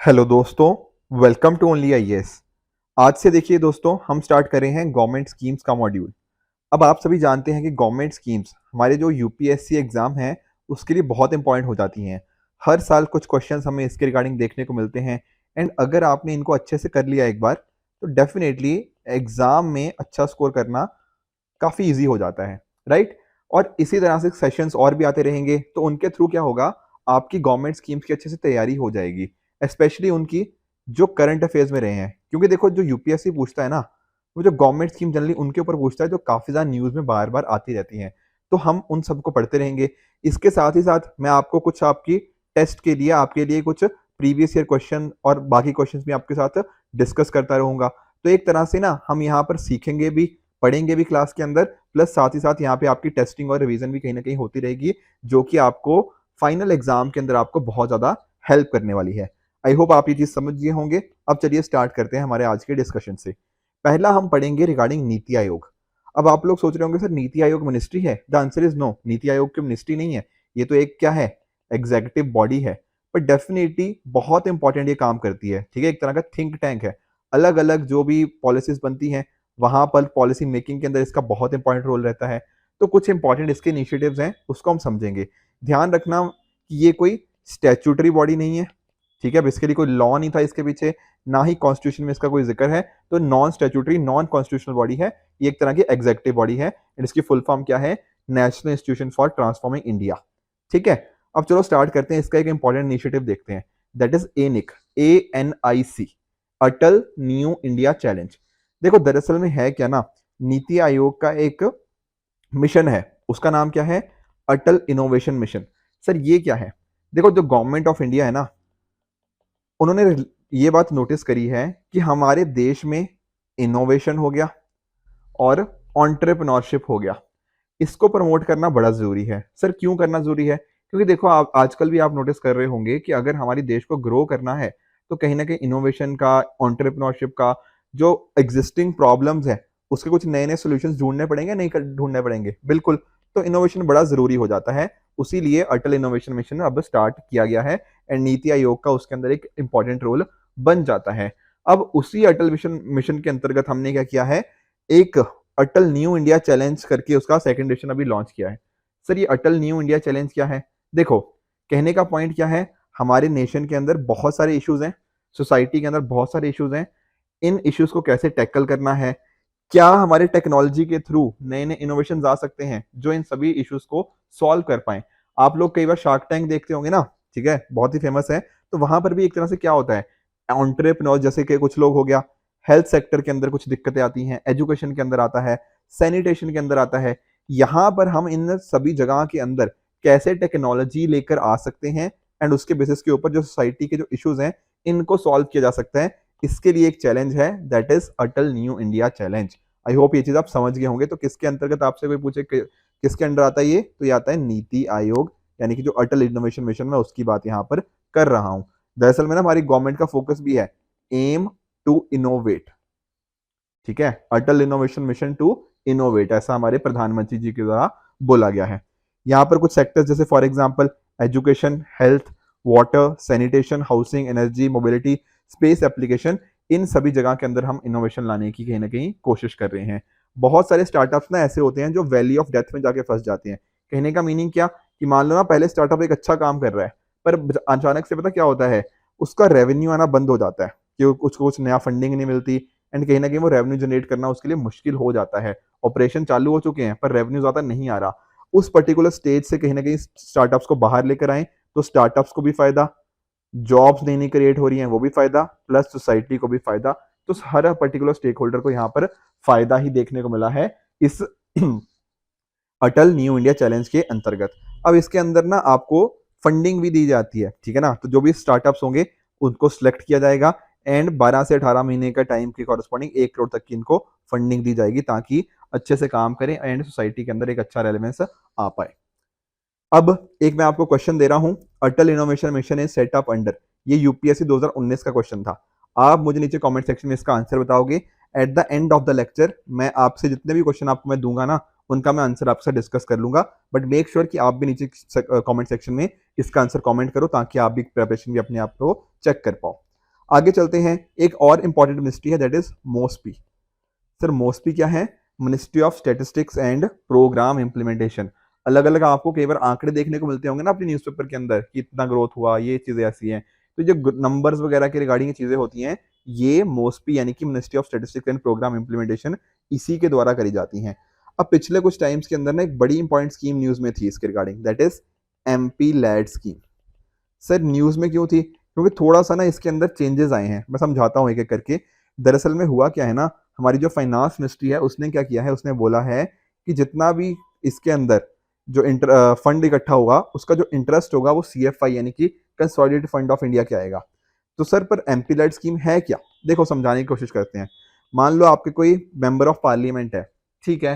Hello दोस्तों, welcome to only IAS. आज से देखिए दोस्तों, हम स्टार्ट कर रहे हैं गवर्नमेंट स्कीम्स का मॉड्यूल। अब आप सभी जानते हैं कि गवर्नमेंट स्कीम्स हमारे जो यूपीएससी एग्जाम हैं उसके लिए बहुत इंपॉर्टेंट हो जाती हैं। हर साल कुछ क्वेश्चंस हमें इसके रिगार्डिंग देखने को मिलते हैं। एंड अगर आपने इनको अच्छे से कर लिया एक बार तो डेफिनेटली एग्जाम में अच्छा स्कोर करना काफ़ी ईजी हो जाता है, राइट। और इसी तरह से सेशंस और भी आते रहेंगे तो उनके थ्रू क्या होगा, आपकी गवर्नमेंट स्कीम्स की अच्छे से तैयारी हो जाएगी, स्पेशली उनकी जो करंट अफेयर्स में रहे हैं। क्योंकि देखो, जो यूपीएससी पूछता है ना, वो जो गवर्नमेंट स्कीम जनरली उनके ऊपर पूछता है जो काफ़ी ज़्यादा न्यूज़ में बार बार आती रहती हैं। तो हम उन सबको पढ़ते रहेंगे। इसके साथ ही साथ मैं आपको कुछ आपकी टेस्ट के लिए आपके लिए कुछ प्रीवियस ईयर क्वेश्चन और बाकी क्वेश्चंस भी आपके साथ डिस्कस करता रहूंगा। तो एक तरह से ना हम यहाँ पर सीखेंगे भी, पढ़ेंगे भी क्लास के अंदर, प्लस साथ ही साथ यहाँ पे आपकी टेस्टिंग और रिवीजन भी कहीं ना कहीं होती रहेगी, जो कि आपको फाइनल एग्जाम के अंदर आपको बहुत ज़्यादा हेल्प करने वाली है। आई होप आप ये चीज़ समझ गए होंगे। अब चलिए स्टार्ट करते हैं हमारे आज के डिस्कशन से। पहला हम पढ़ेंगे रिगार्डिंग नीति आयोग। अब आप लोग सोच रहे होंगे, सर नीति आयोग मिनिस्ट्री है? The answer is no, NITI Aayog की मिनिस्ट्री नहीं है। ये तो एक क्या है, एग्जीक्यूटिव बॉडी है। पर डेफिनेटली बहुत इंपॉर्टेंट ये काम करती है, ठीक है। एक तरह का थिंक टैंक है। अलग अलग जो भी पॉलिसीज बनती हैं वहां पर पॉलिसी मेकिंग के अंदर इसका बहुत इंपॉर्टेंट रोल रहता है। तो कुछ इंपॉर्टेंट इसके इनिशिएटिव्स हैं, उसको हम समझेंगे। ध्यान रखना कि ये कोई स्टैट्यूटरी बॉडी नहीं है, ठीक है। अब इसके लिए कोई लॉ नहीं था इसके पीछे, ना ही कॉन्स्टिट्यूशन में इसका कोई जिक्र है। तो non statutory, non constitutional body है। ये एक तरह की एग्जीक्यूटिव बॉडी है। इसकी फुल फॉर्म क्या है? National institution for transforming India, ठीक है। अब चलो स्टार्ट करते हैं। इसका एक इंपॉर्टेंट इनिशिएटिव देखते हैं, that is ANIC, ANIC, Atal new India challenge. देखो दरअसल में है क्या ना, नीति आयोग का एक मिशन है, उसका नाम क्या है? अटल इनोवेशन मिशन। सर ये क्या है? देखो, जो गवर्नमेंट ऑफ इंडिया है ना, उन्होंने ये बात नोटिस करी है कि हमारे देश में इनोवेशन हो गया और ऑन्टरप्रेन्योरशिप हो गया। इसको प्रमोट करना बड़ा जरूरी है। सर क्यों करना जरूरी है? क्योंकि देखो, आप आजकल भी आप नोटिस कर रहे होंगे कि अगर हमारे देश को ग्रो करना है तो कहीं ना कहीं इनोवेशन का, ऑन्टरप्रेन्योरशिप का, जो एग्जिस्टिंग प्रॉब्लम्स है उसके कुछ नए नए सोल्यूशंस ढूंढने पड़ेंगे, नहीं ढूंढने पड़ेंगे? बिल्कुल। तो इनोवेशन बड़ा जरूरी हो जाता है। उसी लिए अटल इनोवेशन मिशन अब स्टार्ट किया गया है एंड नीति आयोग का उसके अंदर एक इंपॉर्टेंट रोल बन जाता है। अब उसी अटल मिशन मिशन के अंतर्गत हमने क्या किया है, एक अटल न्यू इंडिया चैलेंज करके उसका सेकंड एडिशन अभी लॉन्च किया है। सर ये अटल न्यू इंडिया चैलेंज क्या है? देखो, कहने का पॉइंट क्या है, हमारे नेशन के अंदर बहुत सारे इश्यूज हैं, सोसाइटी के अंदर बहुत सारे इश्यूज हैं। इन इश्यूज को कैसे टैकल करना है, क्या हमारे टेक्नोलॉजी के थ्रू नए नए इनोवेशन आ सकते हैं जो इन सभी इश्यूज को सॉल्व कर पाए। आप लोग कई बार शार्क टैंक देखते होंगे ना, ठीक है, बहुत ही फेमस है। तो वहां पर भी एक तरह से क्या होता है, एंटरप्रेन्योर जैसे कि कुछ लोग हो गया, हेल्थ सेक्टर के अंदर कुछ दिक्कतें आती हैं, एजुकेशन के अंदर आता है, सैनिटेशन के अंदर आता है। यहाँ पर हम इन सभी जगह के अंदर कैसे टेक्नोलॉजी लेकर आ सकते हैं एंड उसके बेसिस के ऊपर जो सोसाइटी के जो इश्यूज हैं इनको सॉल्व किया जा सकता है। इसके लिए एक चैलेंज है, that is Atal new India challenge. I hope ये चीज आप समझ गए होंगे। तो किसके अंतर्गत आपसे कोई पूछे किसके अंडर आता है ये, तो ये आता है नीति आयोग, यानी कि जो अटल इनोवेशन मिशन में उसकी बात यहाँ पर कर रहा हूँ। दरअसल में ना हमारी गवर्नमेंट का फोकस भी है एम टू इनोवेट, ठीक है। अटल इनोवेशन मिशन टू इनोवेट, ऐसा हमारे प्रधानमंत्री जी के द्वारा बोला गया है। यहाँ पर कुछ सेक्टर्स जैसे for example education, health, water, sanitation, housing, energy, mobility, space application, इन सभी जगह के अंदर हम इनोवेशन लाने की कहीं ना कहीं कोशिश कर रहे हैं। बहुत सारे स्टार्टअप्स ना ऐसे होते हैं जो वैली ऑफ डेथ में जाके फंस जाते हैं। कहने का मीनिंग क्या, कि मान लो ना पहले स्टार्टअप एक अच्छा काम कर रहा है, पर अचानक से पता क्या होता है, उसका रेवेन्यू आना बंद हो जाता है कि उसको कुछ नया फंडिंग नहीं मिलती एंड कहीं ना कहीं वो रेवेन्यू जनरेट करना उसके लिए मुश्किल हो जाता है। ऑपरेशन चालू हो चुके हैं पर रेवेन्यू ज्यादा नहीं आ रहा। उस पर्टिकुलर स्टेज से कहीं ना कहीं स्टार्टअप्स को बाहर लेकर आए तो स्टार्टअप्स को भी फायदा, जॉब्स नई नई क्रिएट हो रही हैं वो भी फायदा, प्लस सोसाइटी को भी फायदा। तो हर पर्टिकुलर स्टेक होल्डर को यहाँ पर फायदा ही देखने को मिला है इस अटल न्यू इंडिया चैलेंज के अंतर्गत। अब इसके अंदर ना आपको फंडिंग भी दी जाती है, ठीक है ना। तो जो भी स्टार्टअप्स होंगे उनको सिलेक्ट किया जाएगा एंड 12 से 18 महीने का टाइम के कॉरस्पॉन्डिंग 1 करोड़ तक की इनको फंडिंग दी जाएगी ताकि अच्छे से काम करें एंड सोसाइटी के अंदर एक अच्छा रेलेवेंस आ पाए। अब एक मैं आपको क्वेश्चन दे रहा हूं, Atal innovation mission is set up under, ये यूपीएससी 2019 का क्वेश्चन था। आप मुझे नीचे कमेंट सेक्शन में इसका आंसर बताओगे। At the end of the lecture मैं आपसे जितने भी क्वेश्चन आपको मैं दूंगा ना, उनका मैं आंसर आपसे डिस्कस कर लूंगा। बट मेक श्योर कि आप भी नीचे कमेंट सेक्शन में इसका आंसर कमेंट करो ताकि आप भी प्रिपरेशन भी अपने आप को चेक कर पाओ। आगे चलते हैं, एक और इंपॉर्टेंट मिनिस्ट्री है, that is MoSPI. Sir MoSPI क्या है? Ministry of statistics and programme implementation. अलग अलग आपको कई बार आंकड़े देखने को मिलते होंगे ना अपने न्यूज़पेपर के अंदर कि इतना ग्रोथ हुआ, ये चीजें ऐसी हैं। तो जो नंबर्स वगैरह के रिगार्डिंग चीजें होती हैं, ये मोस्पी यानी कि ministry of statistics and programme implementation इसी के द्वारा करी जाती हैं। अब पिछले कुछ टाइम्स के अंदर ना एक बड़ी इंपॉर्टेंट स्कीम न्यूज में थी इसके regarding, that is MP LAD scheme. Sir news में क्यों थी? क्योंकि थोड़ा सा ना इसके अंदर चेंजेस आए हैं, मैं समझाता हूँ एक एक करके। दरअसल में हुआ क्या है ना, हमारी जो फाइनेंस मिनिस्ट्री है उसने क्या किया है, उसने बोला है कि जितना भी इसके अंदर जो फंड इकट्ठा होगा उसका जो इंटरेस्ट होगा वो सीएफआई यानी कि कंसोलिडेटेड फंड ऑफ इंडिया के आएगा। तो सर पर एमपी लाइट स्कीम है क्या? देखो समझाने की कोशिश करते हैं। मान लो आपके कोई मेंबर ऑफ पार्लियामेंट है, ठीक है।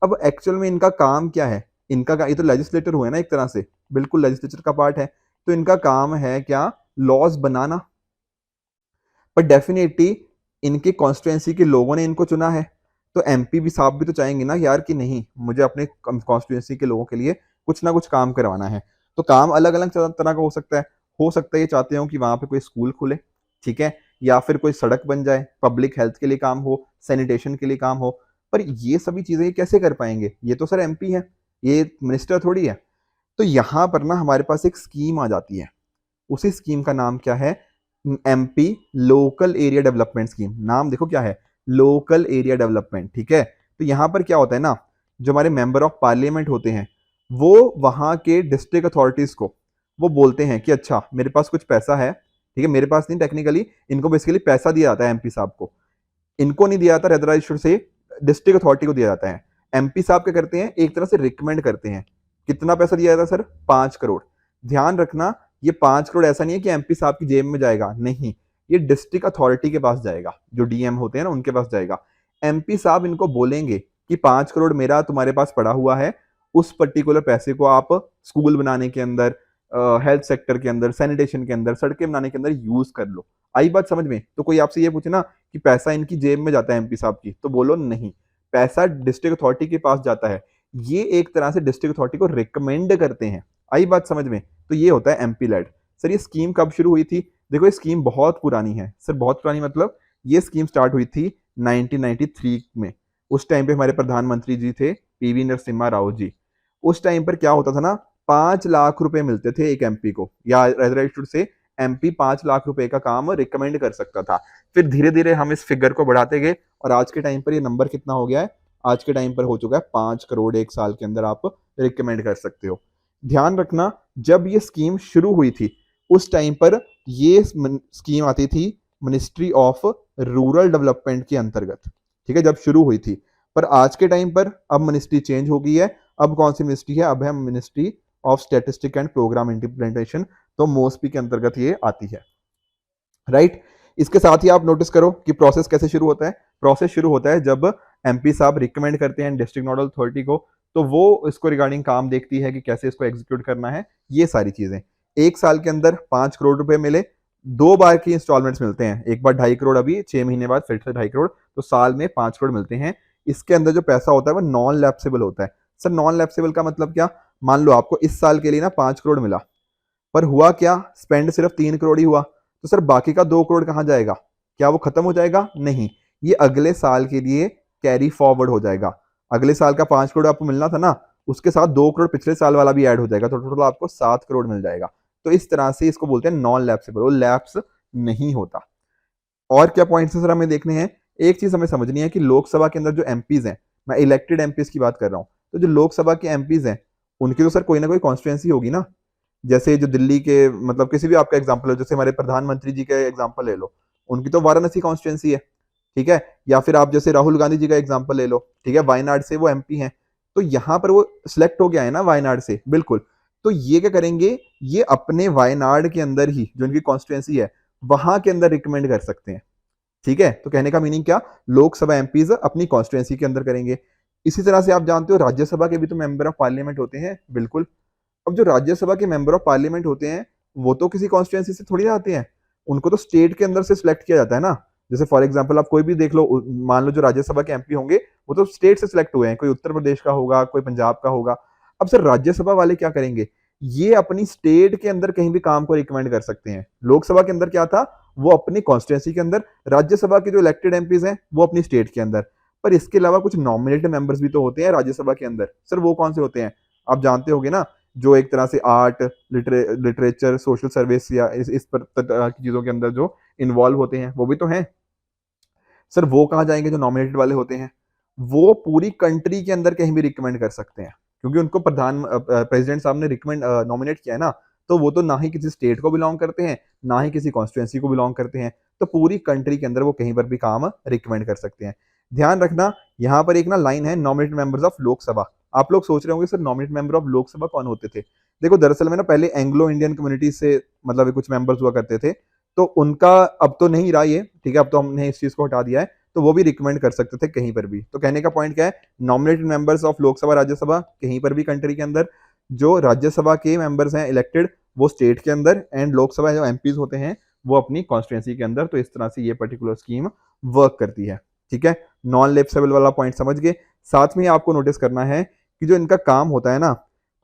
अब एक्चुअल में इनका काम क्या है? ये तो लेजिस्लेटर हुए ना एक तरह से, बिल्कुल लेजिस्लेचर का पार्ट है। तो इनका काम है क्या? लॉज बनाना। पर डेफिनेटली इनके कॉन्स्टिट्यूएंसी के लोगों ने इनको चुना है, तो एमपी भी साहब भी तो चाहेंगे ना यार कि नहीं, मुझे अपने कॉन्स्टिट्यूएंसी के लोगों के लिए कुछ ना कुछ काम करवाना है। तो काम अलग अलग तरह का हो सकता है। हो सकता है ये चाहते हो कि वहां पे कोई स्कूल खुले, ठीक है, या फिर कोई सड़क बन जाए, पब्लिक हेल्थ के लिए काम हो, सैनिटेशन के लिए काम हो। पर ये सभी चीजें ये कैसे कर पाएंगे? ये तो सर एमपी है, ये मिनिस्टर थोड़ी है। तो यहाँ पर ना हमारे पास एक स्कीम आ जाती है। उसी स्कीम का नाम क्या है? MP local area development scheme. नाम देखो क्या है, लोकल एरिया डेवलपमेंट, ठीक है। तो यहाँ पर क्या होता है ना, जो हमारे मेंबर ऑफ पार्लियामेंट होते हैं वो वहां के डिस्ट्रिक्ट अथॉरिटीज को वो बोलते हैं कि अच्छा मेरे पास कुछ पैसा है, ठीक है, मेरे पास नहीं, टेक्निकली इनको बेसिकली पैसा दिया जाता है एमपी साहब को। इनको नहीं दिया जाता, रेदर से डिस्ट्रिक्ट अथॉरिटी को दिया जाता है। एमपी साहब क्या करते हैं, एक तरह से रिकमेंड करते हैं। कितना पैसा दिया जाता है सर? 5 करोड़। ध्यान रखना, ये 5 करोड़ ऐसा नहीं है कि एमपी साहब की जेब में जाएगा, नहीं, ये डिस्ट्रिक्ट अथॉरिटी के पास जाएगा, जो डीएम होते हैं ना उनके पास जाएगा। एमपी साहब इनको बोलेंगे कि 5 करोड़ मेरा तुम्हारे पास पड़ा हुआ है, उस पर्टिकुलर पैसे को आप स्कूल बनाने के अंदर, हेल्थ सेक्टर के अंदर, सैनिटेशन के अंदर, सड़कें बनाने के अंदर यूज कर लो। आई बात समझ में? तो कोई आपसे ये पूछे ना कि पैसा इनकी जेब में जाता है एमपी साहब की, तो बोलो नहीं, पैसा डिस्ट्रिक्ट अथॉरिटी के पास जाता है। ये एक तरह से डिस्ट्रिक्ट अथॉरिटी को रिकमेंड करते हैं। आई बात समझ में? तो ये होता है एमपी लेड। सर ये स्कीम कब शुरू हुई थी? देखो ये स्कीम बहुत पुरानी है सर, बहुत पुरानी मतलब ये स्कीम स्टार्ट हुई थी 1993 में। उस टाइम पे हमारे प्रधानमंत्री जी थे पीवी नरसिम्हा राव जी। उस टाइम पर क्या होता था ना, 5 लाख रुपए मिलते थे एक एमपी को, या से एमपी 5 लाख रुपए का काम रिकमेंड कर सकता था। फिर धीरे धीरे हम इस फिगर को बढ़ाते गए और आज के टाइम पर ये नंबर कितना हो गया है? आज के टाइम पर हो चुका है 5 करोड़ एक साल के अंदर आप रिकमेंड कर सकते हो। ध्यान रखना, जब ये स्कीम शुरू हुई थी उस टाइम पर ये स्कीम आती थी मिनिस्ट्री ऑफ रूरल डेवलपमेंट के अंतर्गत, ठीक है, जब शुरू हुई थी। पर आज के टाइम पर अब मिनिस्ट्री चेंज हो गई है। अब कौन सी मिनिस्ट्री है? अब है ministry of statistic and programme implementation, तो मोस्पी के अंतर्गत ये आती है, राइट। इसके साथ ही आप नोटिस करो कि प्रोसेस कैसे शुरू होता है। प्रोसेस शुरू होता है जब एमपी साहब रिकमेंड करते हैं डिस्ट्रिक्ट नोडल अथॉरिटी को, तो वो इसको रिगार्डिंग काम देखती है कि कैसे इसको एग्जीक्यूट करना है। ये सारी चीजें एक साल के अंदर 5 करोड़ रुपए मिले, 2 बार की इंस्टॉलमेंट्स मिलते हैं, एक बार 2.5 करोड़, अभी 6 महीने बाद फिर से 2.5 करोड़, तो साल में 5 करोड़ मिलते हैं। इसके अंदर जो पैसा होता है वो नॉन लैप्सेबल होता है। सर नॉन लैप्सेबल का मतलब क्या? मान लो आपको इस साल के लिए ना 5 करोड़ मिला, पर हुआ क्या, स्पेंड सिर्फ 3 करोड़ ही हुआ, तो सर बाकी का 2 करोड़ कहाँ जाएगा? क्या वो खत्म हो जाएगा? नहीं, ये अगले साल के लिए कैरी फॉरवर्ड हो जाएगा। अगले साल का 5 करोड़ आपको मिलना था ना, उसके साथ 2 करोड़ पिछले साल वाला भी ऐड हो जाएगा, तो टोटल आपको 7 करोड़ मिल जाएगा। तो इस तरह से इसको बोलते हैं नॉन लैप्सेबल, वो लैप्स नहीं होता। और क्या पॉइंट्स सर हमें देखने हैं? एक चीज हमें समझनी है कि लोकसभा के अंदर जो एमपीज हैं, मैं इलेक्टेड एमपीज की बात कर रहा हूँ, तो जो लोकसभा के एमपीज हैं उनकी तो सर कोई ना कोई कॉन्स्टिट्यूएंसी होगी ना। जैसे जो दिल्ली के, मतलब किसी भी आपका एग्जांपल है, जैसे हमारे प्रधानमंत्री जी का एग्जांपल ले लो, उनकी तो वाराणसी कॉन्स्टिट्यूएंसी है, ठीक है। या फिर आप जैसे राहुल गांधी जी का एग्जांपल ले लो, ठीक है, वायनाड से वो एमपी हैं, तो यहाँ पर वो सिलेक्ट हो गया है ना वायनाड से, बिल्कुल। तो ये क्या करेंगे, ये अपने वायनाड के अंदर ही जो इनकी कॉन्स्टिट्यूएंसी है वहां के अंदर रिकमेंड कर सकते हैं, ठीक है। तो कहने का मीनिंग क्या, लोकसभा एमपीज अपनी कॉन्स्टिट्यूएंसी के अंदर करेंगे। इसी तरह से आप जानते हो राज्यसभा के भी तो मेंबर ऑफ पार्लियामेंट होते हैं, बिल्कुल। अब जो राज्यसभा के मेंबर ऑफ पार्लियामेंट होते हैं वो तो किसी कॉन्स्टिट्यूएंसी से थोड़ी ना आते हैं, उनको तो स्टेट के अंदर से सिलेक्ट किया जाता है ना। जैसे फॉर एग्जांपल आप कोई भी देख लो, मान लो जो राज्यसभा के एमपी होंगे वो तो स्टेट से सिलेक्ट हुए हैं, कोई उत्तर प्रदेश का होगा, कोई पंजाब का होगा। अब सर राज्यसभा वाले क्या करेंगे, ये अपनी स्टेट के अंदर कहीं भी काम को रिकमेंड कर सकते हैं। लोकसभा के अंदर क्या था, वो अपनी कॉन्स्टिट्यूंसी के अंदर, राज्यसभा के जो इलेक्टेड एमपीज हैं वो अपनी स्टेट के अंदर। पर इसके अलावा कुछ नॉमिनेटेड मेंबर्स भी तो होते हैं राज्यसभा के अंदर। सर वो कौन से होते हैं? आप जानते होंगे ना, जो एक तरह से आर्ट, लिटरेचर, सोशल सर्विस या इस पर की चीजों के अंदर जो इन्वॉल्व होते हैं वो भी तो हैं। सर वो कहाँ जाएंगे जो नॉमिनेटेड वाले होते हैं? वो पूरी कंट्री के अंदर कहीं भी रिकमेंड कर सकते हैं, क्योंकि उनको प्रधान प्रेसिडेंट साहब ने रिकमेंड नॉमिनेट किया है ना। तो वो तो ना ही किसी स्टेट को बिलोंग करते हैं, ना ही किसी कॉन्स्टिट्यूंसी को बिलोंग करते हैं। तो पूरी कंट्री के अंदर वो कहीं पर भी काम रिकमेंड कर सकते हैं। ध्यान रखना, यहाँ पर एक ना लाइन है, नॉमिनेटेड मेंबर्स ऑफ लोकसभा। आप लोग सोच रहे होंगे sir nominated member of Lok Sabha कौन होते थे? देखो दरअसल में ना पहले एंग्लो इंडियन कम्युनिटी से मतलब कुछ मेंबर्स हुआ करते थे, तो उनका अब तो नहीं रहा ये, ठीक है, अब तो हमने इस चीज को हटा दिया है। तो वो भी रिकमेंड कर सकते थे कहीं पर भी। तो कहने का पॉइंट क्या है, nominated members of Lok Sabha Rajya Sabha कहीं पर भी कंट्री के अंदर, जो राज्यसभा के मेंबर्स हैं इलेक्टेड वो स्टेट के अंदर, एंड लोकसभा जो एमपीज होते हैं वो अपनी कॉन्स्टिट्यूंसी के अंदर। तो इस तरह से ये पर्टिकुलर स्कीम वर्क करती है। ठीक है, नॉन लेप्सेबल वाला पॉइंट समझ गए। साथ में आपको नोटिस करना है कि जो इनका काम होता है ना,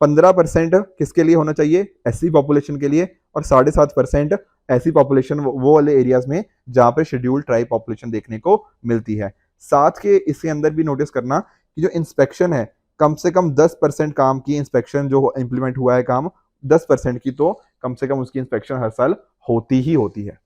15% किसके लिए होना चाहिए? एससी पॉपुलेशन के लिए, और 7.5% ऐसी पॉपुलेशन वो वाले एरियाज में जहां पर शेड्यूल्ड ट्राइब पॉपुलेशन देखने को मिलती है। साथ के इसके अंदर भी नोटिस करना कि जो इंस्पेक्शन है, कम से कम 10% काम की इंस्पेक्शन जो इंप्लीमेंट हुआ है काम, 10% की तो कम से कम उसकी इंस्पेक्शन हर साल होती ही होती है।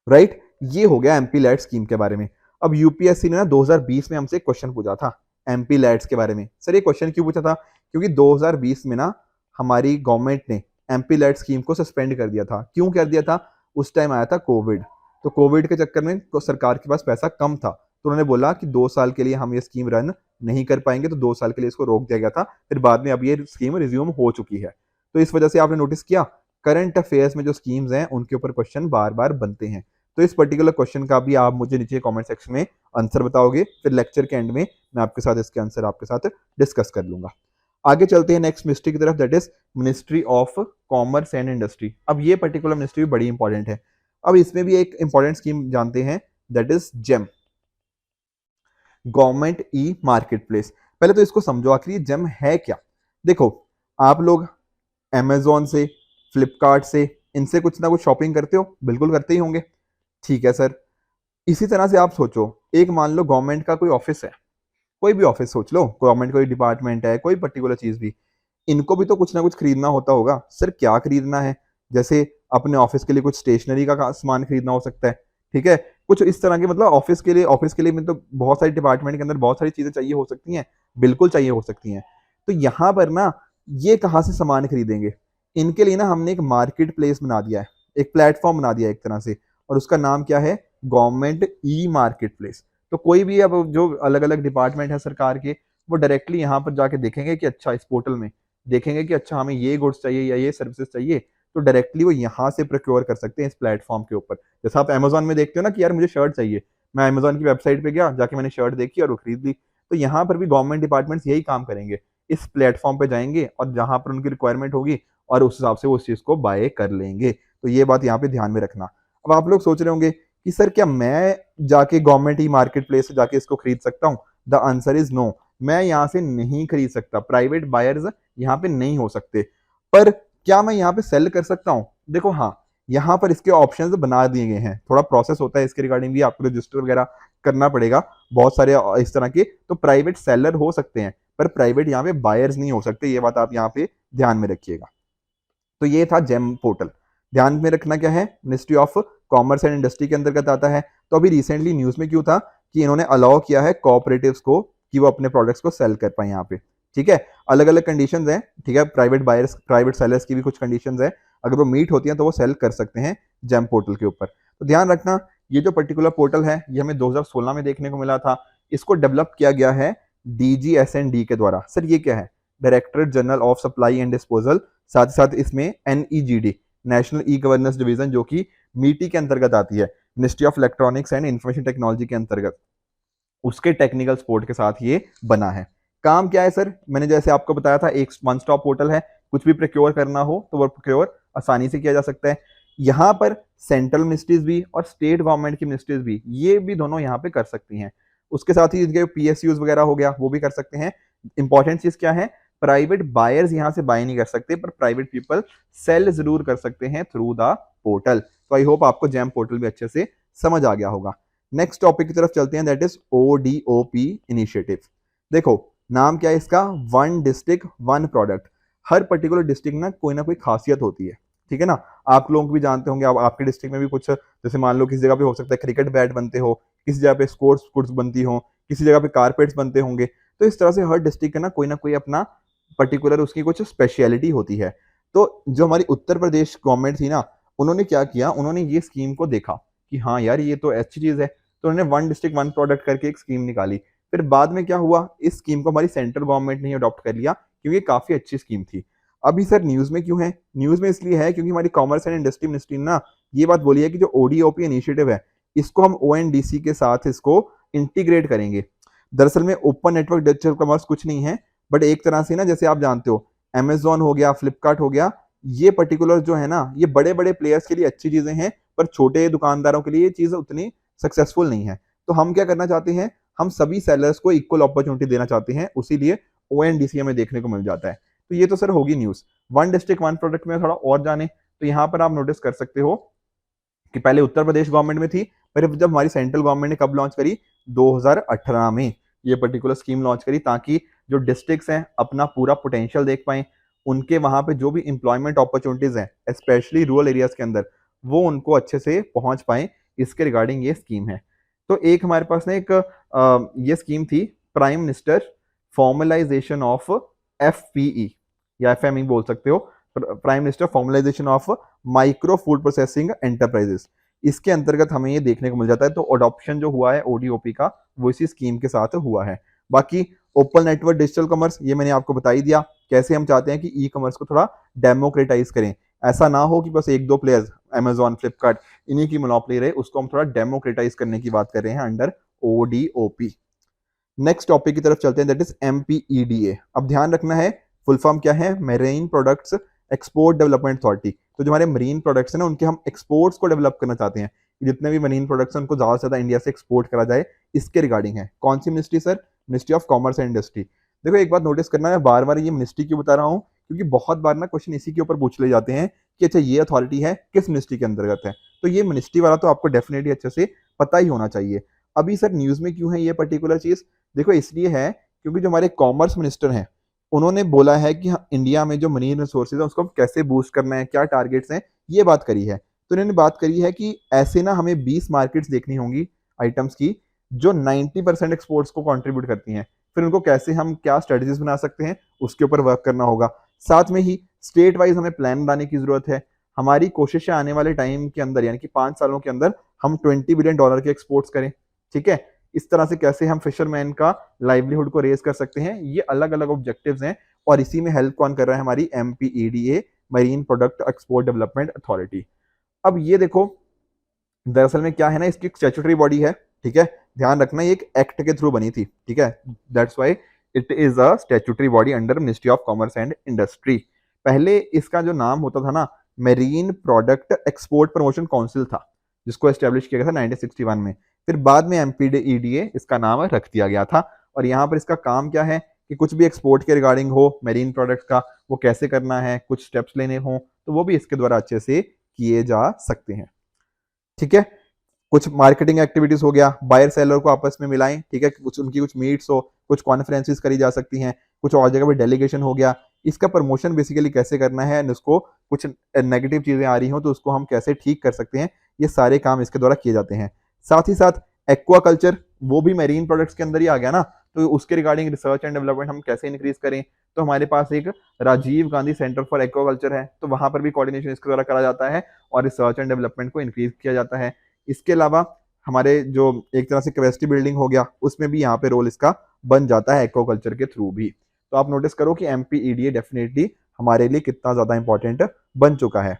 राइट, ये हो गया एमपी लैड स्कीम के बारे में। अब यूपीएससी ने ना 2020 में हमसे क्वेश्चन पूछा था एमपी लैड्स के बारे में। सर ये क्वेश्चन क्यों पूछा था? क्योंकि 2020 में ना हमारी गवर्नमेंट ने एमपी लैड स्कीम को सस्पेंड कर दिया था। क्यों कर दिया था? उस टाइम आया था कोविड। तो कोविड के चक्कर में सरकार के पास पैसा कम था, तो उन्होंने बोला कि 2 साल के लिए हम ये स्कीम रन नहीं कर पाएंगे, तो 2 साल के लिए इसको रोक दिया गया था। फिर बाद में अब ये स्कीम रिज्यूम हो चुकी है। तो इस वजह से आपने नोटिस किया, करंट अफेयर्स में जो स्कीम्स हैं उनके ऊपर क्वेश्चन बार बार बनते हैं। तो इस पर्टिकुलर क्वेश्चन का भी आप मुझे नीचे कमेंट सेक्शन में आंसर बताओगे, फिर लेक्चर के एंड में मैं आपके साथ इसके आंसर आपके साथ डिस्कस कर लूंगा। आगे चलते हैं नेक्स्ट मिनिस्ट्री की तरफ, that is ministry of commerce and industry. अब ये पर्टिकुलर मिनिस्ट्री भी बड़ी इंपॉर्टेंट है। अब इसमें भी एक इंपॉर्टेंट स्कीम जानते हैं, that is GeM, government e marketplace. पहले तो इसको समझो आखिर जेम है क्या। देखो आप लोग अमेजोन से, फ्लिपकार्ट से, इनसे कुछ ना कुछ शॉपिंग करते हो, बिल्कुल करते ही होंगे। ठीक है सर, इसी तरह से आप सोचो, एक मान लो गवर्नमेंट का कोई ऑफिस है, कोई भी ऑफिस सोच लो, गवर्नमेंट कोई डिपार्टमेंट है, कोई पर्टिकुलर चीज भी, इनको भी तो कुछ ना कुछ खरीदना होता होगा। सर क्या खरीदना है? जैसे अपने ऑफिस के लिए कुछ स्टेशनरी का सामान खरीदना हो सकता है, ठीक है, कुछ इस तरह के, मतलब ऑफिस के लिए मतलब बहुत सारी डिपार्टमेंट के अंदर बहुत सारी चीजें चाहिए हो सकती हैं, बिल्कुल चाहिए हो सकती हैं। तो यहाँ पर ना ये कहाँ से सामान खरीदेंगे? इनके लिए ना हमने एक मार्केट प्लेस बना दिया है, एक प्लेटफॉर्म बना दिया है एक तरह से, और उसका नाम क्या है? Government e market place. तो कोई भी अब जो अलग अलग डिपार्टमेंट है सरकार के, वो डायरेक्टली यहाँ पर जाके देखेंगे कि अच्छा, इस पोर्टल में देखेंगे कि अच्छा हमें ये गुड्स चाहिए या ये सर्विसेज चाहिए, तो डायरेक्टली वो यहाँ से प्रोक्योर कर सकते हैं इस प्लेटफॉर्म के ऊपर। जैसा आप अमेजोन में देखते हो ना कि यार मुझे शर्ट चाहिए, मैं अमेजोन की वेबसाइट पे गया, जाके मैंने शर्ट देखी और वो खरीद ली। तो यहाँ पर भी गवर्नमेंट डिपार्टमेंट्स यही काम करेंगे, इस प्लेटफॉर्म पे जाएंगे और जहां पर उनकी रिक्वायरमेंट होगी और उस हिसाब से वो उस चीज को बाय कर लेंगे। तो ये बात यहाँ पे ध्यान में रखना। अब आप लोग सोच रहे होंगे कि सर क्या मैं जाके गवर्नमेंट ई मार्केट प्लेस से जाके इसको खरीद सकता हूँ? द आंसर इज नो, मैं यहाँ से नहीं खरीद सकता, प्राइवेट बायर्स यहाँ पे नहीं हो सकते। पर क्या मैं यहाँ पे सेल कर सकता हूँ? देखो हाँ, यहाँ पर इसके ऑप्शंस बना दिए गए हैं, थोड़ा प्रोसेस होता है इसके रिगार्डिंग भी, आपको रजिस्टर वगैरह करना पड़ेगा बहुत सारे इस तरह के। तो प्राइवेट सेलर हो सकते हैं, पर प्राइवेट यहाँ पे बायर्स नहीं हो सकते, ये बात आप यहाँ पे ध्यान में रखिएगा। तो ये था जेम पोर्टल। ध्यान में रखना क्या है, ministry of commerce and industry के अंतर्गत आता है। तो अभी रिसेंटली न्यूज में क्यों था कि इन्होंने अलाउ किया है कोऑपरेटिव्स को कि वो अपने प्रोडक्ट्स को सेल कर पाए यहाँ पे। ठीक है, अलग अलग कंडीशंस हैं, ठीक है, प्राइवेट बायर्स, प्राइवेट सेलर्स की भी कुछ कंडीशंस है, अगर वो मीट होती हैं तो वो सेल कर सकते हैं जेम पोर्टल के ऊपर। तो ध्यान रखना, ये जो पर्टिकुलर पोर्टल है ये हमें 2016 में देखने को मिला था। इसको डेवलप किया गया है DGSND के द्वारा। सर ये क्या है? Directorate general of supply and disposal. साथ ही साथ इसमें NEGD, national e governance division, जो कि मीटी के अंतर्गत आती है, ministry of electronics and information technology के अंतर्गत, उसके टेक्निकल सपोर्ट के साथ ये बना है। काम क्या है सर? मैंने जैसे आपको बताया था, एक वन स्टॉप पोर्टल है, कुछ भी प्रोक्योर करना हो तो वो प्रोक्योर आसानी से किया जा सकता है। यहाँ पर सेंट्रल मिनिस्ट्रीज भी और स्टेट गवर्नमेंट की मिनिस्ट्रीज भी, ये भी दोनों यहाँ पे कर सकती हैं। उसके साथ ही इनके PSUs वगैरह हो गया, वो भी कर सकते हैं। इंपॉर्टेंट चीज क्या है? प्राइवेट बायर्स यहाँ से बाय नहीं कर सकते, पर प्राइवेट पीपल सेल जरूर कर सकते हैं थ्रू द पोर्टल। तो आई होप आपको जैम पोर्टल भी अच्छे से समझ आ गया होगा। नेक्स्ट टॉपिक की तरफ चलते हैं, दैट इज ODOP इनिशिएटिव। देखो नाम क्या है इसका, वन डिस्ट्रिक्ट वन प्रोडक्ट। हर पर्टिकुलर डिस्ट्रिक्ट ना कोई खासियत होती है, ठीक है ना। आप लोग भी जानते होंगे, आपके डिस्ट्रिक्ट में भी कुछ, जैसे मान लो किसी जगह पे हो सकता है क्रिकेट बैट बनते हो, किसी जगह पे स्पोर्ट्स गुड्स बनती हो, किसी जगह पे कारपेट्स बनते होंगे। तो इस तरह से हर डिस्ट्रिक्ट का ना कोई अपना पर्टिकुलर उसकी कुछ स्पेशलिटी होती है। तो जो हमारी उत्तर प्रदेश गवर्नमेंट थी ना, उन्होंने क्या किया, उन्होंने ये स्कीम को देखा कि हाँ यार ये तो अच्छी चीज है, तो उन्होंने वन डिस्ट्रिक्ट वन प्रोडक्ट करके एक स्कीम निकाली। फिर बाद में क्या हुआ, इस स्कीम को हमारी सेंट्रल गवर्नमेंट ने अडॉप्ट कर लिया, क्योंकि काफी अच्छी स्कीम थी। अभी सर न्यूज में क्यों है, न्यूज में इसलिए है क्योंकि हमारी कॉमर्स एंड इंडस्ट्री मिनिस्ट्री ने ना ये बात बोली है कि जो ODOP इनिशिएटिव है, इसको हम ONDC के साथ इसको इंटीग्रेट करेंगे। दरअसल में ओपन नेटवर्क डिजिटल कॉमर्स कुछ नहीं है, बट एक तरह से ना, जैसे आप जानते हो Amazon हो गया, फ्लिपकार्ट हो गया, ये पर्टिकुलर जो है ना, ये बड़े बड़े प्लेयर्स के लिए अच्छी चीजें हैं, पर छोटे दुकानदारों के लिए ये चीज उतनी सक्सेसफुल नहीं है। तो हम क्या करना चाहते हैं, हम सभी सेलर्स को इक्वल अपॉर्चुनिटी देना चाहते हैं, उसीलिए ONDC हमें देखने को मिल जाता है। तो ये तो सर होगी news. One district one product में थोड़ा और जाने, तो यहाँ पर आप नोटिस कर सकते हो कि पहले उत्तर प्रदेश गवर्नमेंट में थी, पर जब हमारी सेंट्रल गवर्नमेंट ने कब लॉन्च करी, 2018 में ये पर्टिकुलर स्कीम लॉन्च करी, ताकि जो डिस्ट्रिक्ट्स हैं अपना पूरा पोटेंशियल देख पाएं, उनके वहां पे जो भी इंप्लॉयमेंट अपॉर्चुनिटीज हैं स्पेशली रूरल एरियाज के अंदर, वो उनको अच्छे से पहुंच पाए, इसके रिगार्डिंग ये स्कीम है। तो एक हमारे पास ना एक ये स्कीम थी, prime minister formalisation of FPE या FME बोल सकते हो, prime minister formalisation of micro food processing enterprises. इसके अंतर्गत हमें ये देखने को मिल जाता है। तो अडॉप्शन जो हुआ है ODOP का, वो इसी स्कीम के साथ हुआ है। बाकी ओपन नेटवर्क डिजिटल कॉमर्स, ये मैंने आपको बता ही दिया, कैसे हम चाहते हैं कि ई कॉमर्स को थोड़ा डेमोक्रेटाइज करें। ऐसा ना हो कि बस एक दो प्लेयर्स Amazon फ्लिपकार्ट इन्हीं की मोनोपोली रहे, उसको हम थोड़ा डेमोक्रेटाइज करने की बात कर रहे हैं अंडर ODOP। नेक्स्ट टॉपिक की तरफ चलते हैं, दैट इज MPEDA। अब ध्यान रखना है, फुल फॉर्म क्या है, marine products export development authority. तो जो हमारे मरीन प्रोडक्ट्स हैं ना, उनके हम एक्सपोर्ट्स को डेवलप करना चाहते हैं, जितने भी मरीन प्रोडक्ट्स हैं उनको ज्यादा से ज्यादा इंडिया से एक्सपोर्ट करा जाए, इसके रिगार्डिंग है। कौन सी ministry sir, ministry of commerce and industry. देखो एक बात नोटिस करना है, बार बार ये मिनिस्ट्री क्यों बता रहा हूँ, क्योंकि बहुत बार ना क्वेश्चन इसी के ऊपर पूछ ले जाते हैं कि अच्छा ये अथॉरिटी है किस मिनिस्ट्री के अंतर्गत है। तो ये मिनिस्ट्री वाला तो आपको डेफिनेटली अच्छे से पता ही होना चाहिए। अभी सर न्यूज में क्यों है ये पर्टिकुलर चीज, देखो इसलिए है क्योंकि जो हमारे कॉमर्स मिनिस्टर हैं, उन्होंने बोला है कि इंडिया में जो मरीन रिसोर्सेज है उसको कैसे बूस्ट करना है, क्या टारगेट्स हैं, ये बात करी है। तो इन्होंने बात करी है कि ऐसे ना हमें 20 मार्केट्स देखनी होंगी आइटम्स की, जो 90% एक्सपोर्ट्स को कंट्रीब्यूट करती हैं। फिर उनको कैसे हम क्या स्ट्रेटजीज बना सकते हैं, उसके ऊपर वर्क करना होगा। साथ में ही स्टेट वाइज हमें प्लान बनाने की जरूरत है। हमारी कोशिश है आने वाले टाइम के अंदर, यानी कि 5 सालों के अंदर हम $20 बिलियन के एक्सपोर्ट्स करें, ठीक है। इस तरह से कैसे हम फिशरमैन का लाइवलीहुड को रेज कर सकते हैं, ये अलग अलग ऑब्जेक्टिव्स हैं, और इसी में हेल्प कौन कर रहा है, हमारी MPEDA marine product export development authority. अब ये देखो दरअसल में क्या है ना, इसकी स्टैट्यूटरी बॉडी है, ठीक है। ध्यान रखना ये एक एक्ट के थ्रू बनी थी, ठीक है, that's why it is a statutory body under ministry of commerce and industry. पहले इसका जो नाम होता था ना, marine product export promotion council था, जिसको एस्टेब्लिश किया गया था 1961 में। फिर बाद में MPEDA इसका नाम रख दिया गया था। और यहाँ पर इसका काम क्या है कि कुछ भी एक्सपोर्ट के रिगार्डिंग हो मेरीन प्रोडक्ट्स का, वो कैसे करना है, कुछ स्टेप्स लेने हो, तो वो भी इसके द्वारा अच्छे से किए जा सकते हैं, ठीक है। कुछ मार्केटिंग एक्टिविटीज हो गया, बायर सेलर को आपस में मिलाएं, ठीक है, कुछ उनकी कुछ मीट्स हो, कुछ कॉन्फ्रेंसेस करी जा सकती हैं, कुछ और जगह पे डेलीगेशन हो गया। इसका प्रमोशन बेसिकली कैसे करना है, उसको कुछ नेगेटिव चीजें आ रही हो तो उसको हम कैसे ठीक कर सकते हैं, ये सारे काम इसके द्वारा किए जाते हैं। साथ ही साथ एक्वा कल्चर, वो भी मेरीन प्रोडक्ट्स के अंदर ही आ गया ना, तो उसके रिगार्डिंग रिसर्च एंड डेवलपमेंट हम कैसे इंक्रीज करें। तो हमारे पास एक Rajiv Gandhi centre for aquaculture है, तो वहां पर भी कोऑर्डिनेशन इसके द्वारा करा जाता है और रिसर्च एंड डेवलपमेंट को इंक्रीज किया जाता है। इसके अलावा हमारे जो एक तरह से कैपेसिटी बिल्डिंग हो गया, उसमें भी यहाँ पे रोल इसका बन जाता है एक्वाकल्चर के थ्रू भी। तो आप नोटिस करो कि MPEDA डेफिनेटली हमारे लिए कितना ज्यादा इंपॉर्टेंट बन चुका है,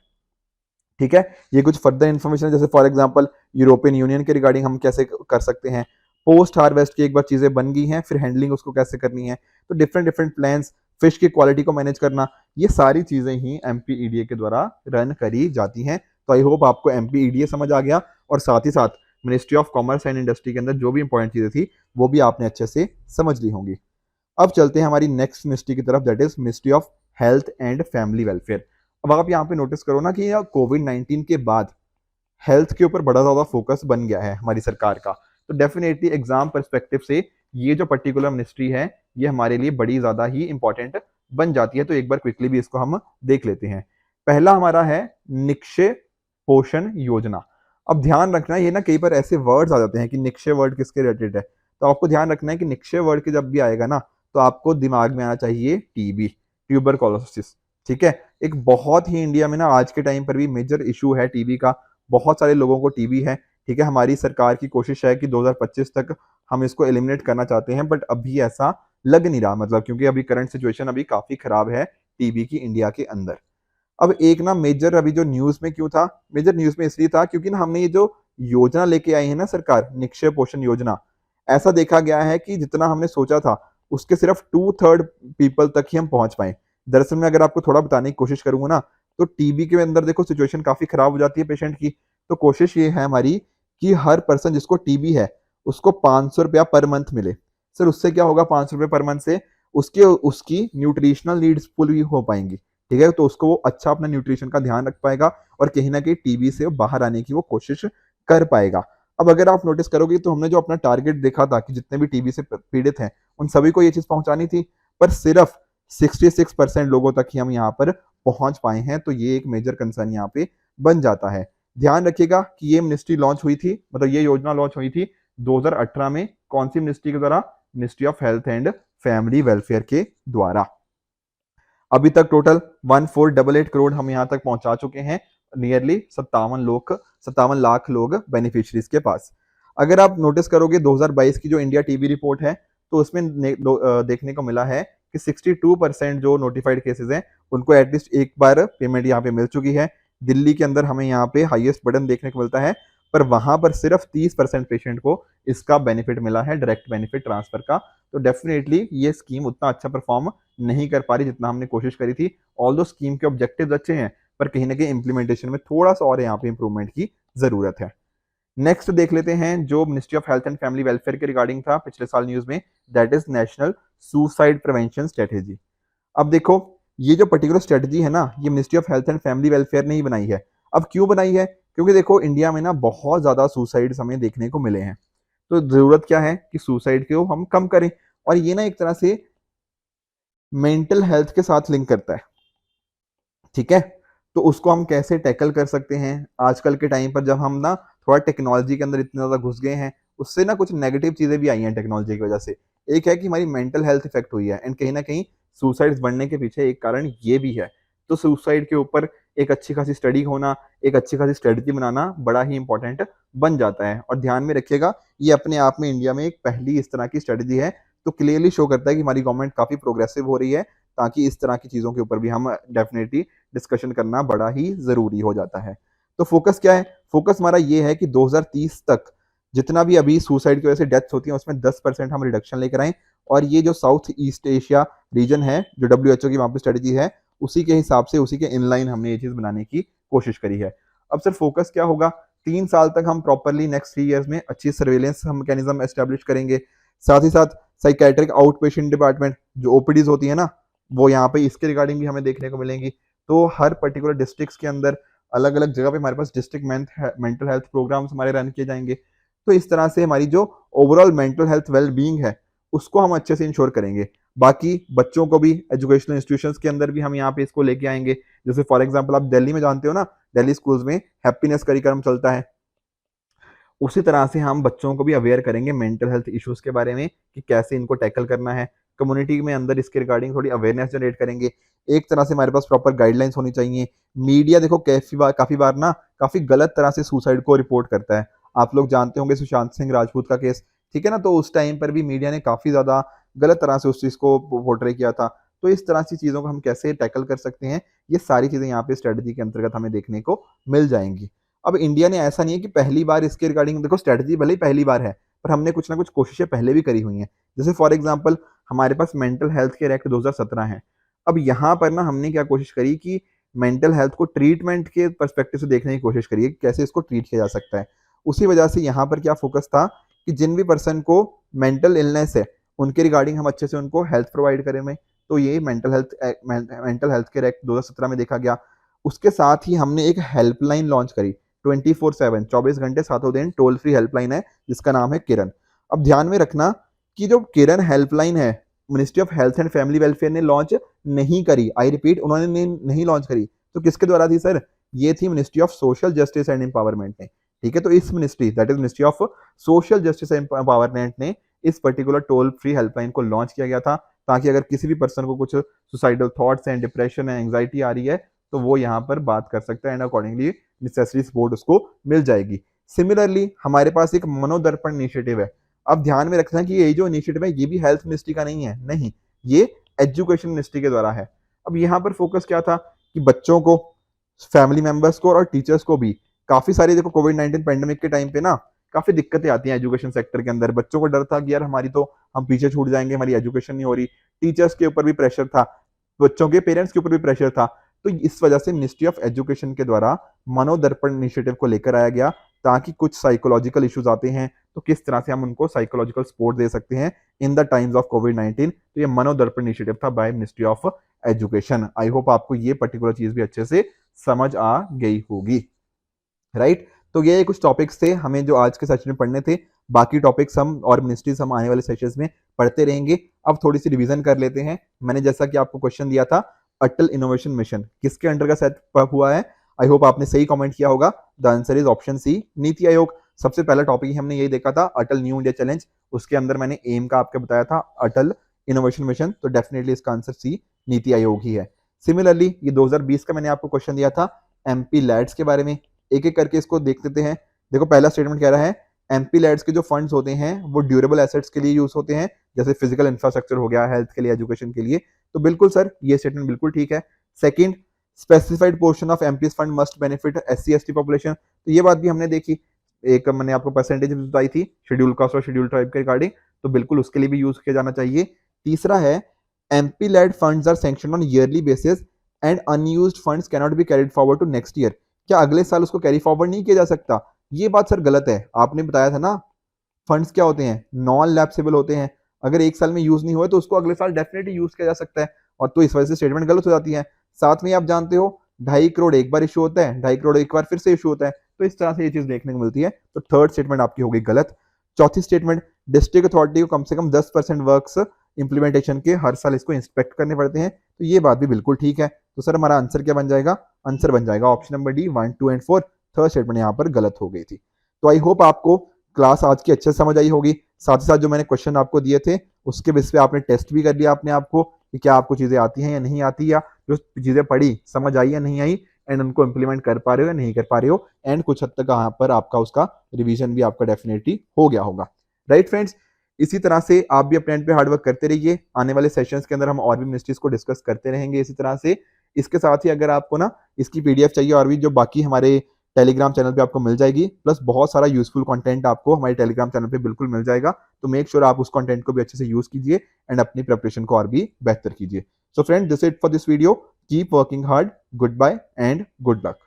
ठीक है। ये कुछ फर्दर इन्फॉर्मेशन, जैसे फॉर एग्जांपल यूरोपियन यूनियन के रिगार्डिंग हम कैसे कर सकते हैं, पोस्ट हार्वेस्ट की एक बार चीजें बन गई हैं, फिर हैंडलिंग उसको कैसे करनी है, तो डिफरेंट डिफरेंट प्लान्स, फिश की क्वालिटी को मैनेज करना, ये सारी चीजें ही MPEDA के द्वारा रन करी जाती हैं। तो आई होप आपको MPEDA समझ आ गया, और साथ ही साथ ministry of commerce and industry के अंदर जो भी इंपॉर्टेंट चीजें थी वो भी आपने अच्छे से समझ ली होंगी। अब चलते हैं हमारी नेक्स्ट मिनिस्ट्री की तरफ, that is ministry of health and family welfare. अब आप यहाँ पे नोटिस करो ना कि कोविड-19 के बाद हेल्थ के ऊपर बड़ा ज़्यादा फोकस बन गया है हमारी सरकार का। तो डेफिनेटली एग्जाम परस्पेक्टिव से ये जो पर्टिकुलर मिनिस्ट्री है ये हमारे लिए बड़ी ज़्यादा ही इंपॉर्टेंट बन जाती है। तो एक बार क्विकली भी इसको हम देख लेते हैं। पहला हमारा है निक्षय पोषण योजना। अब ध्यान रखना ये ना कई बार ऐसे वर्ड्स आ जाते हैं कि निक्षय वर्ड किसके रिलेटेड है, तो आपको ध्यान रखना है कि निक्षय वर्ड के जब भी आएगा ना तो आपको दिमाग में आना चाहिए टीबी, ट्यूबरकुलोसिस। ठीक है, एक बहुत ही इंडिया में ना आज के टाइम पर भी मेजर इशू है टीबी का। बहुत सारे लोगों को टीबी है। ठीक है, हमारी सरकार की कोशिश है कि 2025 तक हम इसको एलिमिनेट करना चाहते हैं, बट अभी ऐसा लग नहीं रहा, मतलब क्योंकि अभी करंट सिचुएशन अभी काफी खराब है टीबी की इंडिया के अंदर। अब एक ना मेजर अभी जो न्यूज में क्यों था, मेजर न्यूज में इसलिए था क्योंकि ना हमने ये जो योजना लेके आई है ना सरकार, निक्षय पोषण योजना, ऐसा देखा गया है कि जितना हमने सोचा था उसके सिर्फ 2/3 पीपल तक ही हम पहुंच पाए। दरअसल में अगर आपको थोड़ा बताने की कोशिश करूंगा ना तो टीबी के अंदर देखो सिचुएशन काफी खराब हो जाती है पेशेंट की। तो कोशिश ये है हमारी कि हर पर्सन जिसको टीबी है उसको 500 रुपया पर मंथ मिले। सर उससे क्या होगा 500 रुपये पर मंथ से, उसके उसकी न्यूट्रिशनल नीड्स पूरी हो पाएंगी। ठीक है, तो उसको वो अच्छा अपना न्यूट्रिशन का ध्यान रख पाएगा और कहीं ना कहीं टीबी से बाहर आने की वो कोशिश कर पाएगा। अब अगर आप नोटिस करोगे तो हमने जो अपना टारगेट देखा था कि जितने भी टीबी से पीड़ित हैं उन सभी को ये चीज पहुंचानी थी, पर सिर्फ 66% लोगों तक ही हम यहाँ पर पहुंच पाए हैं। तो ये एक मेजर कंसर्न यहाँ पे बन जाता है। ध्यान रखिएगा कि ये मिनिस्ट्री लॉन्च हुई थी, मतलब ये योजना लॉन्च हुई थी 2018 में। कौन सी मिनिस्ट्री के द्वारा? Ministry of health and family welfare के द्वारा। अभी तक टोटल 1488 करोड़ हम यहाँ तक पहुंचा चुके हैं। नियरली 57 लाख लोग बेनिफिशरीज के पास। अगर आप नोटिस करोगे 2022 की जो इंडिया टीबी रिपोर्ट है तो उसमें देखने को मिला है कि 62% जो नोटिफाइड केसेस हैं उनको एटलीस्ट एक बार पेमेंट यहाँ पे मिल चुकी है। दिल्ली के अंदर हमें यहाँ पे हाईएस्ट बर्डन देखने को मिलता है, पर वहां पर सिर्फ 30% पेशेंट को इसका बेनिफिट मिला है, डायरेक्ट बेनिफिट ट्रांसफर का। तो डेफिनेटली ये स्कीम उतना अच्छा परफॉर्म नहीं कर पा रही जितना हमने कोशिश करी थी। ऑल दो स्कीम के ऑब्जेक्टिव्स अच्छे हैं पर कहीं ना कहीं इंप्लीमेंटेशन में थोड़ा सा और यहाँ पे इंप्रूवमेंट की जरूरत है। नेक्स्ट देख लेते हैं जो ministry of health and family welfare के रिगार्डिंग था पिछले साल न्यूज में, that is national suicide prevention strategy. अब देखो ये जो पर्टिकुलर स्ट्रेटेजी है ना ये ministry of health and family welfare ने ही बनाई है। अब क्यों बनाई है? क्योंकि देखो इंडिया में ना बहुत ज्यादा सुसाइड्स हमें देखने को मिले हैं। तो जरूरत क्या है कि सुसाइड को हम कम करें, और ये ना एक तरह से मेंटल हेल्थ के साथ लिंक करता है। ठीक है, तो उसको हम कैसे टैकल कर सकते हैं? आजकल के टाइम पर जब हम ना थोड़ा टेक्नोलॉजी के अंदर इतने ज्यादा घुस गए हैं, उससे ना कुछ नेगेटिव चीजें भी आई हैं टेक्नोलॉजी की वजह से। एक है कि हमारी मेंटल हेल्थ इफेक्ट हुई है, एंड कहीं ना कहीं सुसाइड्स बढ़ने के पीछे एक कारण ये भी है। तो सुसाइड के ऊपर एक अच्छी खासी स्टडी होना, एक अच्छी खासी स्ट्रेटजी बनाना बड़ा ही इंपॉर्टेंट बन जाता है। और ध्यान में रखिएगा ये अपने आप में इंडिया में एक पहली इस तरह की स्ट्रेटजी है। तो क्लियरली शो करता है कि हमारी गवर्नमेंट काफी प्रोग्रेसिव हो रही है, ताकि इस तरह की चीजों के ऊपर भी हम डेफिनेटली डिस्कशन करना बड़ा ही जरूरी हो जाता है। तो फोकस क्या है? फोकस हमारा ये है कि 2030 तक जितना भी अभी सुसाइड की वजह से डेथ्स होती हैं उसमें 10% हम रिडक्शन लेकर आए। और ये जो साउथ ईस्ट एशिया रीजन है जो WHO की वहां पे स्ट्रेटजी है उसी के हिसाब से, उसी के इनलाइन हमने ये चीज बनाने की कोशिश करी है। अब सर फोकस क्या होगा? 3 साल तक हम प्रॉपरली नेक्स्ट 3 ईयर्स में अच्छी सर्वेलेंस हम मैकेनिज्म एस्टेब्लिश करेंगे। साथ ही साथ साइकेट्रिक आउट पेशेंट डिपार्टमेंट जो ओपीडीज होती है ना वो यहाँ पे इसके रिगार्डिंग भी हमें देखने को मिलेंगी। तो हर पर्टिकुलर डिस्ट्रिक्ट्स के अंदर अलग अलग जगह पे हमारे पास डिस्ट्रिक्ट मेंटल हेल्थ प्रोग्राम्स हमारे रन किए जाएंगे। तो इस तरह से हमारी जो overall mental health well being है उसको हम अच्छे से इंश्योर करेंगे। बाकी बच्चों को भी एजुकेशनल इंस्टीट्यूशंस के अंदर भी हम यहाँ पे इसको लेके आएंगे। जैसे फॉर एग्जांपल आप दिल्ली में जानते हो ना, दिल्ली स्कूल्स में हैप्पीनेस कार्यक्रम चलता है, उसी तरह से हम बच्चों को भी अवेयर करेंगे मेंटल हेल्थ इश्यूज के बारे में कि कैसे इनको टैकल करना है। कम्युनिटी में अंदर इसके रिगार्डिंग थोड़ी अवेयरनेस जनरेट करेंगे। एक तरह से हमारे पास प्रॉपर गाइडलाइंस होनी चाहिए। मीडिया देखो काफी बार ना काफी गलत तरह से सुसाइड को रिपोर्ट करता है। आप लोग जानते होंगे सुशांत सिंह राजपूत का केस, ठीक है ना, तो उस टाइम पर भी मीडिया ने काफी ज्यादा गलत तरह से उस चीज को पोर्ट्रे किया था। तो इस तरह की चीजों को हम कैसे टैकल कर सकते हैं, ये सारी चीजें यहाँ पे स्ट्रेटजी के अंतर्गत हमें देखने को मिल जाएंगी। अब इंडिया ने ऐसा नहीं है कि पहली बार इसके रिगार्डिंग, देखो स्ट्रेटजी भले ही पहली बार है पर हमने कुछ ना कुछ कोशिशें पहले भी करी हुई हैं। जैसे फॉर एग्जांपल हमारे पास मेंटल हेल्थ केयर एक्ट 2017 है। अब यहाँ पर ना हमने क्या कोशिश करी कि मेंटल हेल्थ को ट्रीटमेंट के पर्सपेक्टिव से देखने की कोशिश करी कि कैसे इसको ट्रीट किया जा सकता है। उसी वजह से यहाँ पर क्या फोकस था कि जिन भी पर्सन को मेंटल इलनेस है उनके रिगार्डिंग हम अच्छे से उनको हेल्थ प्रोवाइड करें में। तो ये मेंटल हेल्थ केयर एक्ट 2017 में देखा गया। उसके साथ ही हमने एक हेल्पलाइन लॉन्च करी 24/7 24 घंटे सातों दिन टोल फ्री हेल्पलाइन है जिसका नाम है किरण। अब ध्यान में रखना कि जो किरण हेल्पलाइन है ministry of health and family welfare ने लॉन्च नहीं करी, आई रिपीट उन्होंने नहीं लॉन्च करी, तो किसके द्वारा थी सर? ये थी ministry of social justice and empowerment ने। ठीक है, तो इस ministry that is ministry of social justice and empowerment ने इस पर्टिकुलर टोल फ्री हेल्पलाइन को लॉन्च किया गया था, ताकि अगर किसी भी पर्सन को कुछ सुसाइडल थॉट्स एंड डिप्रेशन है, एंग्जाइटी आ रही है, तो वो यहाँ पर बात कर सकता है एंड अकॉर्डिंगली नेसेसरी सपोर्ट उसको मिल जाएगी। सिमिलरली हमारे पास एक मनोदर्पण इनिशिएटिव है। अब ध्यान में रखना कि ये जो इनिशिएटिव है ये भी हेल्थ मिनिस्ट्री का नहीं है, नहीं, ये एजुकेशन मिनिस्ट्री के द्वारा है। अब यहाँ पर फोकस क्या था कि बच्चों को, फैमिली मेंबर्स को और टीचर्स को भी काफी सारी, देखो कोविड-19 पेंडेमिक के टाइम पे ना काफी दिक्कतें आती हैं एजुकेशन सेक्टर के अंदर। बच्चों को डर था कि यार हमारी तो हम पीछे छूट जाएंगे, हमारी एजुकेशन नहीं हो रही। टीचर्स के ऊपर भी प्रेशर था, बच्चों के पेरेंट्स के ऊपर भी प्रेशर था। तो इस वजह से मिनिस्ट्री ऑफ एजुकेशन के द्वारा मनोदर्पण इनिशिएटिव को लेकर आया गया, ताकि कुछ साइकोलॉजिकल इश्यूज आते हैं तो किस तरह से हम उनको साइकोलॉजिकल सपोर्ट दे सकते हैं इन द टाइम्स ऑफ कोविड-19। तो ये मनोदर्पण इनिशिएटिव था by ministry of education. I hope आपको ये पर्टिकुलर चीज भी अच्छे से समझ आ गई होगी, राइट। तो ये कुछ टॉपिक्स थे हमें जो आज के सेशन में पढ़ने थे। बाकी टॉपिक्स हम और मिनिस्ट्रीज हम आने वाले सेशंस में पढ़ते रहेंगे। अब थोड़ी सी रिवीजन कर लेते हैं। मैंने जैसा कि आपको क्वेश्चन दिया था, अटल इनोवेशन मिशन किसके अंडर का सेट हुआ है? आई होप आपने सही कमेंट किया होगा। The answer is option C, NITI Aayog. सबसे पहला टॉपिक हमने यही देखा था, अटल न्यू इंडिया चैलेंज। उसके अंदर मैंने एम का आपको बताया था अटल इनोवेशन मिशन, तो डेफिनेटली इसका आंसर सी, नीति आयोग ही है। सिमिलरली ये 2020 का मैंने आपको क्वेश्चन दिया था एमपी लैड्स के बारे में। एक एक करके इसको देख लेते हैं। देखो पहला स्टेटमेंट कह रहा है एमपी लैड्स के जो फंड्स होते हैं वो ड्यूरेबल एसेट्स के लिए यूज होते हैं, जैसे फिजिकल इंफ्रास्ट्रक्चर हो गया, हेल्थ के लिए, एजुकेशन के लिए। तो बिल्कुल सर ये स्टेटमेंट बिल्कुल ठीक है। Second, specified portion of MPs fund must benefit SC ST population, तो ये बात भी हमने देखी। एक मैंने आपको परसेंटेज बताई थी शेड्यूल कास्ट और शेड्यूल ट्राइब के रिगार्डिंग, तो बिल्कुल उसके लिए भी यूज किया जाना चाहिए। तीसरा है MP LAD funds are sanctioned on yearly basis and unused funds can not be carried forward to next year. क्या अगले साल उसको कैरी फॉरवर्ड नहीं किया जा सकता? ये बात सर गलत है। आपने बताया था ना फंड्स क्या होते हैं, नॉन लैप्सेबल होते हैं। अगर एक साल में यूज नहीं हुए तो उसको अगले साल डेफिनेटली यूज किया जा सकता है, और तो इस वजह से स्टेटमेंट गलत हो जाती है। साथ में आप जानते हो 2.5 करोड़ एक बार इशू होता है, 2.5 करोड़ एक बार फिर से इशू होता है, तो इस तरह से ये चीज देखने को मिलती है। तो थर्ड स्टेटमेंट आपकी हो गई गलत। चौथी स्टेटमेंट, डिस्ट्रिक्ट अथॉरिटी को कम से कम 10% वर्क्स इंप्लीमेंटेशन के हर साल इसको इंस्पेक्ट करने पड़ते हैं, तो ये बात भी बिल्कुल ठीक है। तो सर हमारा आंसर क्या बन जाएगा? आंसर बन जाएगा option number D, 1, 2 and 4। Third statement यहाँ पर गलत हो गई थी। तो आई होप आपको क्लास आज की अच्छे से समझ आई होगी। साथ ही साथ जो मैंने क्वेश्चन आपको दिए थे उसके बेस पे आपने टेस्ट भी कर लिया अपने आप को कि क्या आपको चीजें आती हैं या नहीं आती, या जो चीजें पढ़ी समझ आई या नहीं आई, एंड उनको इंप्लीमेंट कर पा रहे हो या नहीं कर पा रहे हो, एंड कुछ हद तक यहाँ पर आपका उसका रिवीजन भी आपका डेफिनेटली हो गया होगा, राइट फ्रेंड्स। इसी तरह से आप भी अपने एंड पे हार्डवर्क करते रहिए। आने वाले सेशंस के अंदर हम और भी मिनिस्ट्रीज को डिस्कस करते रहेंगे इसी तरह से। इसके साथ ही अगर आपको ना इसकी पीडीएफ चाहिए और भी जो बाकी हमारे टेलीग्राम चैनल पे आपको मिल जाएगी, प्लस बहुत सारा यूजफुल कंटेंट आपको हमारे टेलीग्राम चैनल पे बिल्कुल मिल जाएगा। तो मेक श्योर आप उस कंटेंट को भी अच्छे से यूज कीजिए एंड अपनी प्रिपरेशन को और भी बेहतर कीजिए। So friend, this it for this video. Keep working hard, goodbye and good luck.